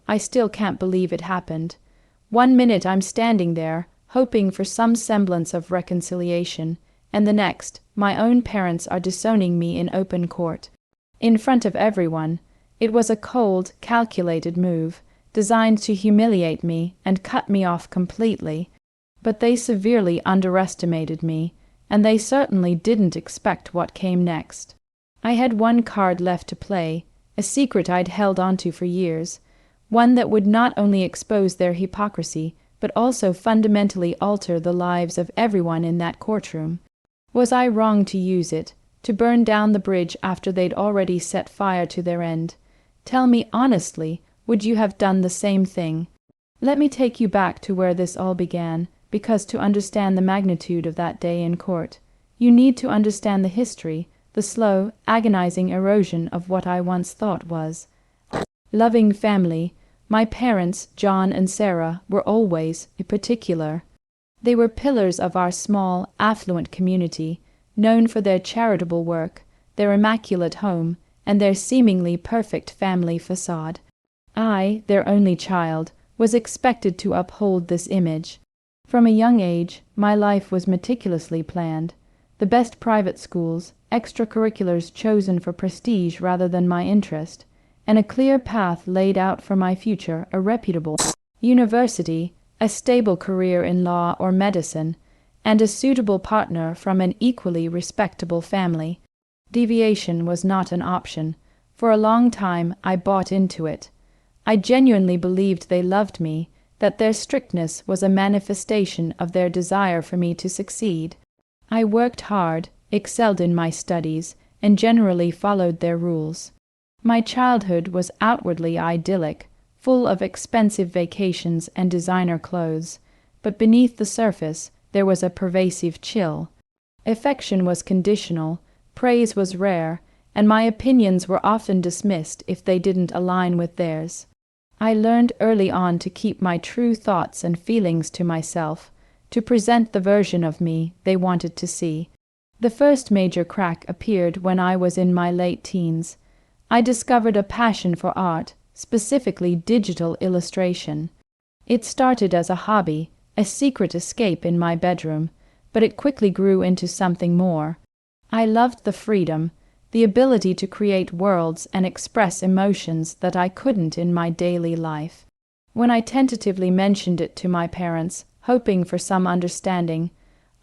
I still can't believe it happened. One minute I'm standing there, hoping for some semblance of reconciliation, and the next, my own parents are disowning me in open court. In front of everyone. It was a cold, calculated move, designed to humiliate me and cut me off completely. But they severely underestimated me, and they certainly didn't expect what came next. I had one card left to play, a secret I'd held onto for years, one that would not only expose their hypocrisy, but also fundamentally alter the lives of everyone in that courtroom. Was I wrong to use it, to burn down the bridge after they'd already set fire to their end? Tell me honestly, would you have done the same thing? Let me take you back to where this all began, because to understand the magnitude of that day in court, you need to understand the history, the slow, agonizing erosion of what I once thought was loving family. My parents, John and Sarah, were always particular. They were pillars of our small, affluent community, known for their charitable work, their immaculate home, and their seemingly perfect family facade. I, their only child, was expected to uphold this image. From a young age, my life was meticulously planned. The best private schools, extracurriculars chosen for prestige rather than my interest, and a clear path laid out for my future, a reputable university, a stable career in law or medicine, and a suitable partner from an equally respectable family. Deviation was not an option. For a long time I bought into it. I genuinely believed they loved me, that their strictness was a manifestation of their desire for me to succeed. I worked hard, excelled in my studies, and generally followed their rules. My childhood was outwardly idyllic, full of expensive vacations and designer clothes, but beneath the surface there was a pervasive chill. Affection was conditional, praise was rare, and my opinions were often dismissed if they didn't align with theirs. I learned early on to keep my true thoughts and feelings to myself, to present the version of me they wanted to see. The first major crack appeared when I was in my late teens. I discovered a passion for art, specifically digital illustration. It started as a hobby, a secret escape in my bedroom, but it quickly grew into something more. I loved the freedom, the ability to create worlds and express emotions that I couldn't in my daily life. When I tentatively mentioned it to my parents, hoping for some understanding,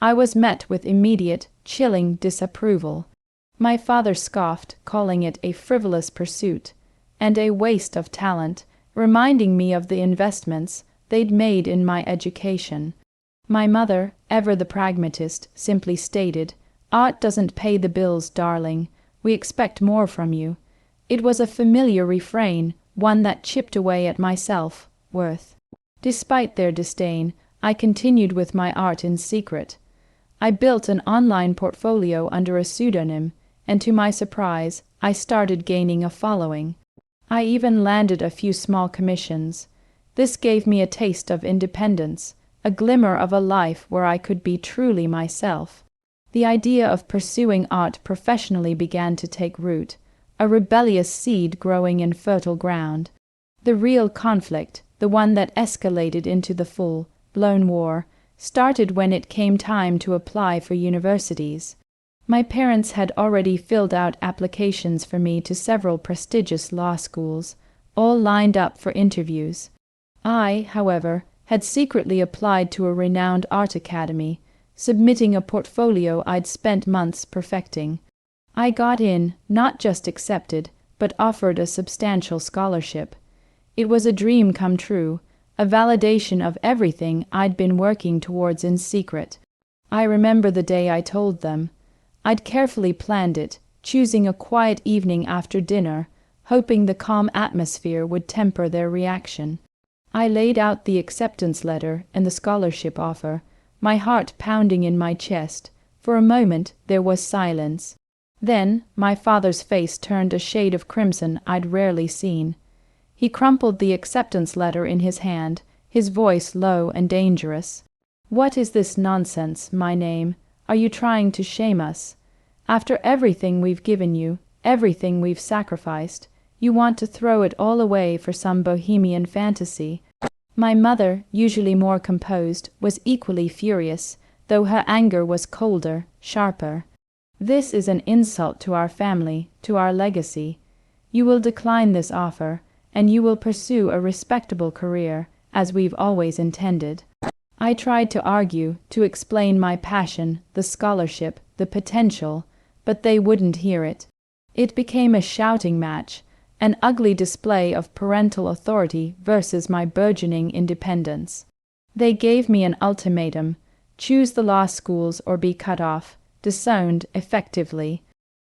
I was met with immediate, chilling disapproval. My father scoffed, calling it a frivolous pursuit and a waste of talent, reminding me of the investments they'd made in my education. My mother, ever the pragmatist, simply stated, "Art doesn't pay the bills, darling. We expect more from you." It was a familiar refrain, one that chipped away at my self-worth. Despite their disdain, I continued with my art in secret. I built an online portfolio under a pseudonym, and to my surprise, I started gaining a following. I even landed a few small commissions. This gave me a taste of independence, a glimmer of a life where I could be truly myself. The idea of pursuing art professionally began to take root, a rebellious seed growing in fertile ground. The real conflict, the one that escalated into the full-blown war, started when it came time to apply for universities. My parents had already filled out applications for me to several prestigious law schools, all lined up for interviews. I, however, had secretly applied to a renowned art academy, submitting a portfolio I'd spent months perfecting. I got in, not just accepted, but offered a substantial scholarship. It was a dream come true, a validation of everything I'd been working towards in secret. I remember the day I told them. I'd carefully planned it, choosing a quiet evening after dinner, hoping the calm atmosphere would temper their reaction. I laid out the acceptance letter and the scholarship offer, my heart pounding in my chest. For a moment there was silence. Then my father's face turned a shade of crimson I'd rarely seen. He crumpled the acceptance letter in his hand, his voice low and dangerous. "What is this nonsense, my name? Are you trying to shame us? After everything we've given you, everything we've sacrificed, You want to throw it all away for some bohemian fantasy. My mother, usually more composed, was equally furious, though her anger was colder, sharper. This is an insult to our family, to our legacy. You will decline this offer, and you will pursue a respectable career, as we've always intended. I tried to argue, to explain my passion, the scholarship, the potential, but they wouldn't hear it. It became a shouting match, an ugly display of parental authority versus my burgeoning independence. They gave me an ultimatum: choose the law schools or be cut off, disowned effectively.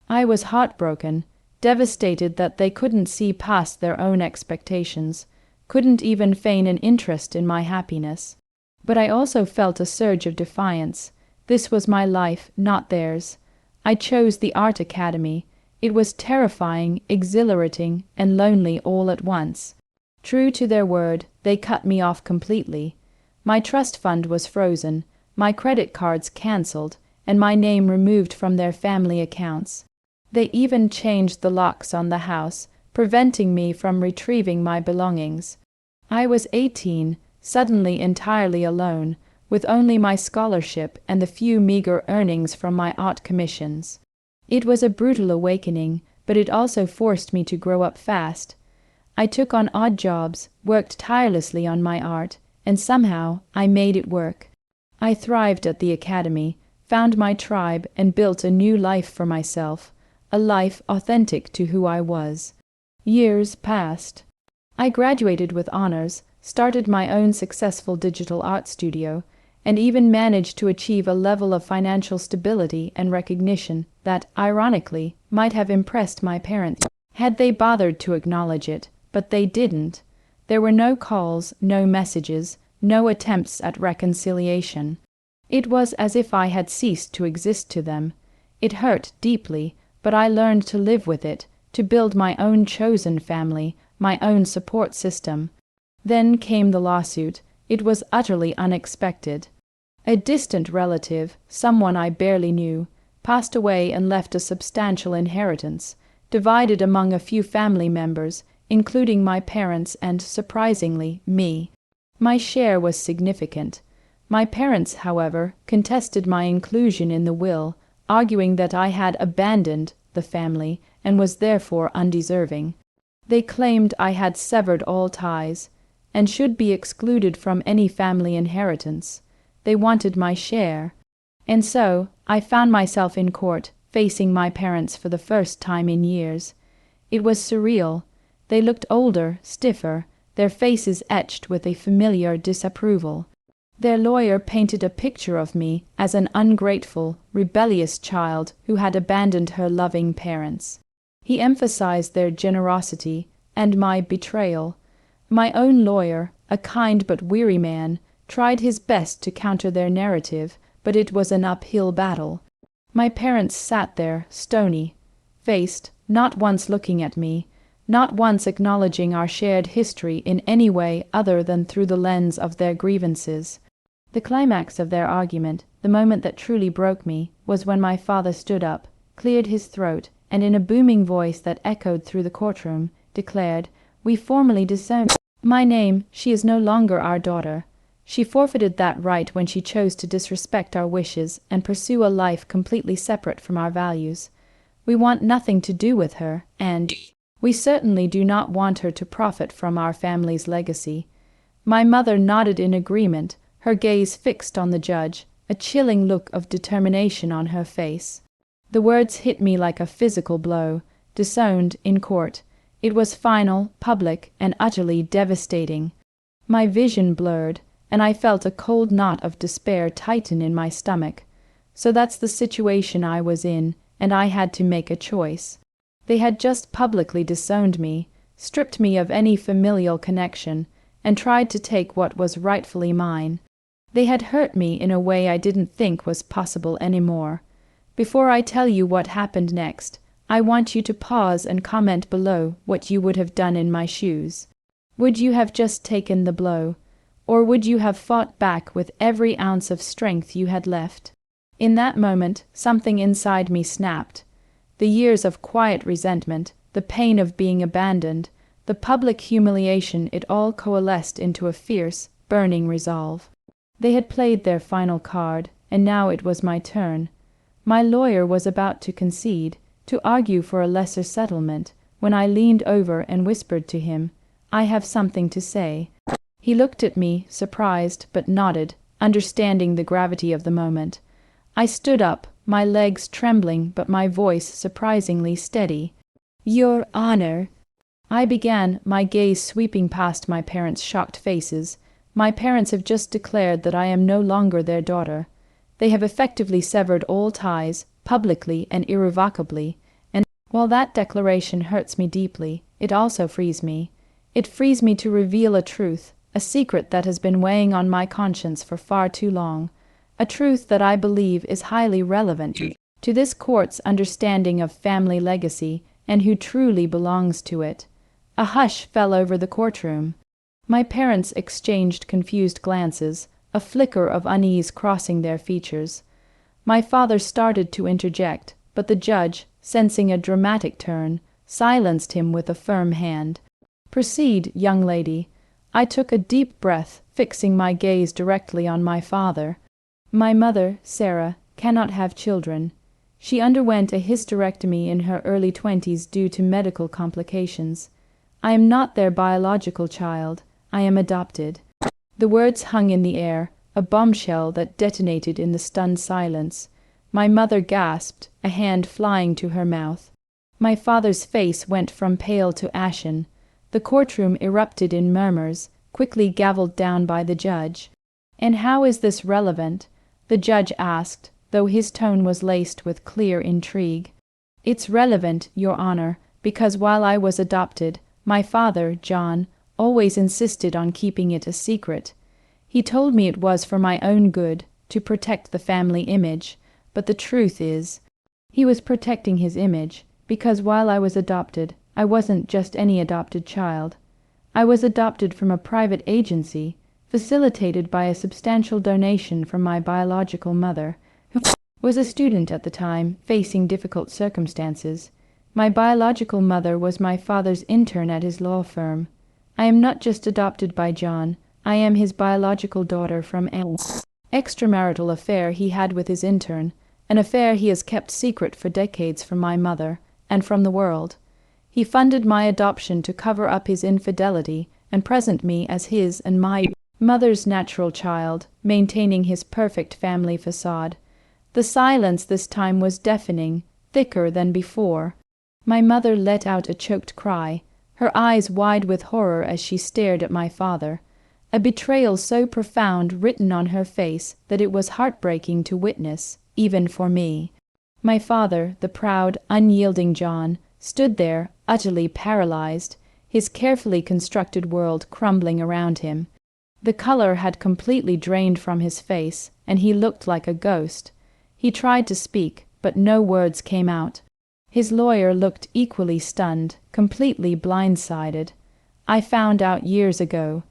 I was heartbroken, devastated that they couldn't see past their own expectations, couldn't even feign an interest in my happiness. But I also felt a surge of defiance. This was my life, not theirs. I chose the art academy. It was terrifying, exhilarating, and lonely all at once. True to their word, they cut me off completely. My trust fund was frozen, my credit cards cancelled, and my name removed from their family accounts. They even changed the locks on the house, preventing me from retrieving my belongings. I was 18, suddenly entirely alone, with only my scholarship and the few meager earnings from my art commissions. It was a brutal awakening, but it also forced me to grow up fast. I took on odd jobs, worked tirelessly on my art, and somehow I made it work. I thrived at the academy, found my tribe, and built a new life for myself, a life authentic to who I was. Years passed. I graduated with honors, started my own successful digital art studio, and even managed to achieve a level of financial stability and recognition that, ironically, might have impressed my parents had they bothered to acknowledge it, but they didn't. There were no calls, no messages, no attempts at reconciliation. It was as if I had ceased to exist to them. It hurt deeply, but I learned to live with it, to build my own chosen family, my own support system. Then came the lawsuit. It was utterly unexpected. A distant relative, someone I barely knew, passed away and left a substantial inheritance, divided among a few family members, including my parents and, surprisingly, me. My share was significant. My parents, however, contested my inclusion in the will, arguing that I had abandoned the family and was therefore undeserving. They claimed I had severed all ties, and should be excluded from any family inheritance. They wanted my share. And so I found myself in court, facing my parents for the first time in years. It was surreal. They looked older, stiffer, their faces etched with a familiar disapproval. Their lawyer painted a picture of me as an ungrateful, rebellious child who had abandoned her loving parents. He emphasized their generosity and my betrayal. My own lawyer, a kind but weary man, tried his best to counter their narrative, but it was an uphill battle. My parents sat there, stony-faced, not once looking at me, not once acknowledging our shared history in any way other than through the lens of their grievances. The climax of their argument, the moment that truly broke me, was when my father stood up, cleared his throat, and in a booming voice that echoed through the courtroom, declared, "We formally disown my name. She is no longer our daughter. She forfeited that right when she chose to disrespect our wishes and pursue a life completely separate from our values. We want nothing to do with her, and we certainly do not want her to profit from our family's legacy." My mother nodded in agreement, her gaze fixed on the judge, a chilling look of determination on her face. The words hit me like a physical blow. Disowned in court. It was final, public, and utterly devastating. My vision blurred, and I felt a cold knot of despair tighten in my stomach. So that's the situation I was in, and I had to make a choice. They had just publicly disowned me, stripped me of any familial connection, and tried to take what was rightfully mine. They had hurt me in a way I didn't think was possible anymore. Before I tell you what happened next, I want you to pause and comment below what you would have done in my shoes. Would you have just taken the blow, or would you have fought back with every ounce of strength you had left? In that moment, something inside me snapped. The years of quiet resentment, the pain of being abandoned, the public humiliation, it all coalesced into a fierce, burning resolve. They had played their final card, and now it was my turn. My lawyer was about to concede, to argue for a lesser settlement, when I leaned over and whispered to him, "I have something to say." He looked at me, surprised, but nodded, understanding the gravity of the moment. I stood up, my legs trembling but my voice surprisingly steady. "Your Honor," I began, my gaze sweeping past my parents' shocked faces. "My parents have just declared that I am no longer their daughter. They have effectively severed all ties, publicly and irrevocably, and while that declaration hurts me deeply, it also frees me. It frees me to reveal a truth, a secret that has been weighing on my conscience for far too long, a truth that I believe is highly relevant to this court's understanding of family legacy and who truly belongs to it." A hush fell over the courtroom. My parents exchanged confused glances, a flicker of unease crossing their features. My father started to interject, but the judge, sensing a dramatic turn, silenced him with a firm hand. "Proceed, young lady." I took a deep breath, fixing my gaze directly on my father. "My mother, Sarah, cannot have children. She underwent a hysterectomy in her early 20s due to medical complications. I am not their biological child. I am adopted." The words hung in the air, a bombshell that detonated in the stunned silence. My mother gasped, a hand flying to her mouth. My father's face went from pale to ashen. The courtroom erupted in murmurs, quickly gavelled down by the judge. "And how is this relevant?" the judge asked, though his tone was laced with clear intrigue. "It's relevant, Your Honor, because while I was adopted, my father, John, always insisted on keeping it a secret. He told me it was for my own good, to protect the family image, but the truth is, he was protecting his image, because while I was adopted, I wasn't just any adopted child. I was adopted from a private agency, facilitated by a substantial donation from my biological mother, who was a student at the time, facing difficult circumstances. My biological mother was my father's intern at his law firm. I am not just adopted by John, I am his biological daughter from an extramarital affair he had with his intern, an affair he has kept secret for decades from my mother, and from the world. He funded my adoption to cover up his infidelity and present me as his and my mother's natural child, maintaining his perfect family facade. The silence this time was deafening, thicker than before. My mother let out a choked cry, her eyes wide with horror as she stared at my father, a betrayal so profound written on her face that it was heartbreaking to witness, even for me. My father, the proud, unyielding John, stood there, utterly paralyzed, his carefully constructed world crumbling around him. The color had completely drained from his face, and he looked like a ghost. He tried to speak, but no words came out. His lawyer looked equally stunned, completely blindsided. "I found out years ago,"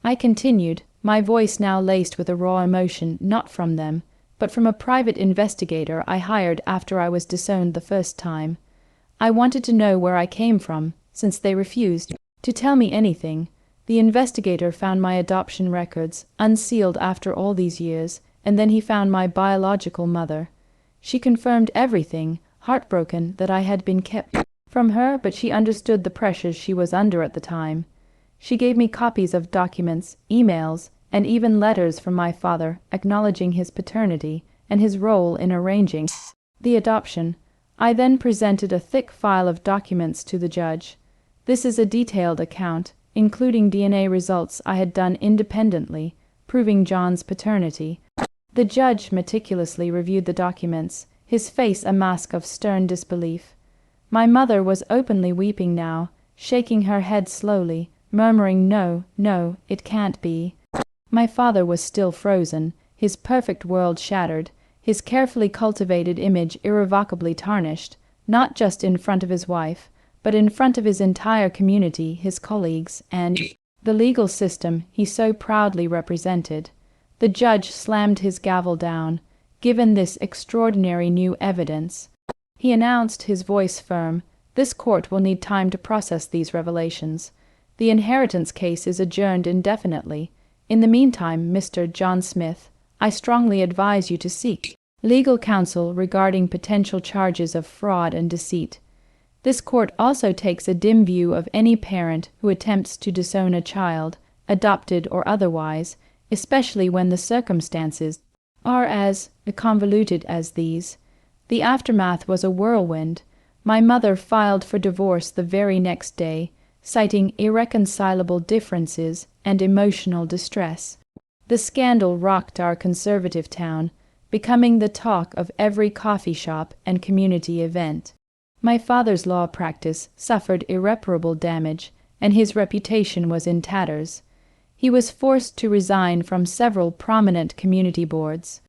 I continued, my voice now laced with a raw emotion not from them, but from a private investigator I hired after I was disowned the first time. "I wanted to know where I came from, since they refused to tell me anything. The investigator found my adoption records, unsealed after all these years, and then he found my biological mother. She confirmed everything, heartbroken that I had been kept from her, but she understood the pressures she was under at the time. She gave me copies of documents, emails, and even letters from my father acknowledging his paternity and his role in arranging the adoption. I then presented a thick file of documents to the judge. This is a detailed account, including DNA results I had done independently, proving John's paternity. The judge meticulously reviewed the documents, his face a mask of stern disbelief. My mother was openly weeping now, shaking her head slowly, murmuring, "No, no, it can't be." My father was still frozen, his perfect world shattered, his carefully cultivated image irrevocably tarnished, not just in front of his wife, but in front of his entire community, his colleagues, and the legal system he so proudly represented. The judge slammed his gavel down. "Given this extraordinary new evidence," he announced, his voice firm, This court will need time to process these revelations. The inheritance case is adjourned indefinitely. In the meantime, Mr. John Smith, I strongly advise you to seek legal counsel regarding potential charges of fraud and deceit. This court also takes a dim view of any parent who attempts to disown a child, adopted or otherwise, especially when the circumstances are as convoluted as these. The aftermath was a whirlwind. My mother filed for divorce the very next day, citing irreconcilable differences and emotional distress. The scandal rocked our conservative town, becoming the talk of every coffee shop and community event. My father's law practice suffered irreparable damage, and his reputation was in tatters. He was forced to resign from several prominent community boards.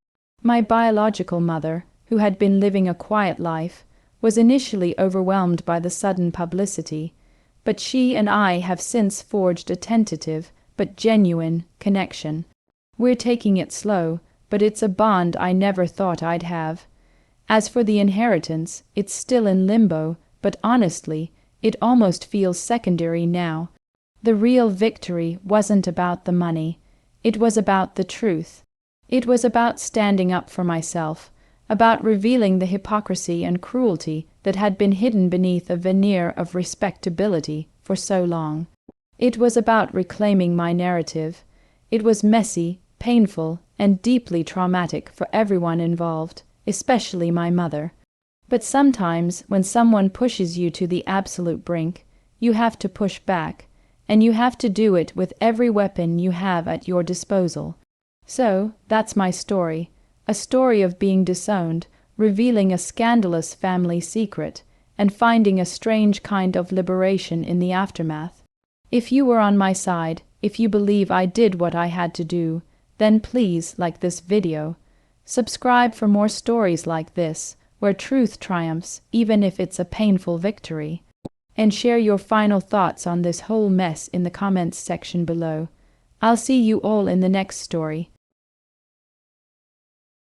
My biological mother, who had been living a quiet life, was initially overwhelmed by the sudden publicity, but she and I have since forged a tentative but genuine connection. We're taking it slow, but it's a bond I never thought I'd have. As for the inheritance, it's still in limbo, but honestly, it almost feels secondary now. The real victory wasn't about the money. It was about the truth. It was about standing up for myself, about revealing the hypocrisy and cruelty that had been hidden beneath a veneer of respectability for so long. It was about reclaiming my narrative. It was messy, painful, and deeply traumatic for everyone involved, especially my mother. But sometimes, when someone pushes you to the absolute brink, you have to push back, and you have to do it with every weapon you have at your disposal. So, that's my story, a story of being disowned, revealing a scandalous family secret, and finding a strange kind of liberation in the aftermath. If you were on my side, if you believe I did what I had to do, then please like this video. Subscribe for more stories like this, where truth triumphs even if it's a painful victory. And share your final thoughts on this whole mess in the comments section below. I'll see you all in the next story.